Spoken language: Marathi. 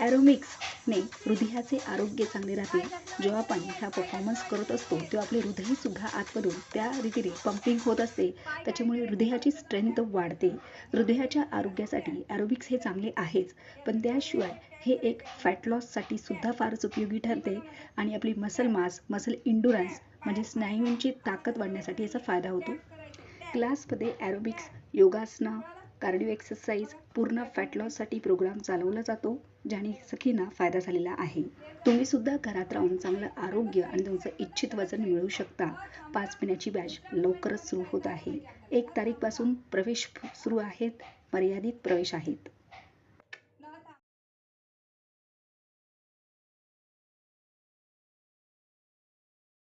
ॲरोबिक्सने हृदयाचे आरोग्य चांगले राहते. जेव्हा आपण हा परफॉर्मन्स करत असतो तेव्हा आपले हृदयसुद्धा आतमधून त्या रीतीने पंपिंग होत असते. त्याच्यामुळे हृदयाची स्ट्रेंथ वाढते. हृदयाच्या आरोग्यासाठी ॲरोबिक्स हे चांगले आहेच, पण त्याशिवाय हे एक फॅट लॉससाठी सुद्धा फारच उपयोगी ठरते आणि आपली मसल मास, मसल इंडुरन्स म्हणजे स्नायूंची ताकद वाढण्यासाठी याचा फायदा होतो. क्लासमध्ये ॲरोबिक्स, योगासनं, कार्डिओ एक्सरसाइज, पूर्ण फॅट लॉससाठी प्रोग्राम चालवला जातो, ज्याने सगळ्यांना फायदा झालेला आहे. तुम्ही सुद्धा घरात राहून चांगलं आरोग्य आणि तुमचं इच्छित वजन मिळवू शकता. 5 महिन्याची बॅच लवकरच सुरू होत आहे. 1 तारीखपासून प्रवेश सुरू आहेत. मर्यादित प्रवेश आहेत.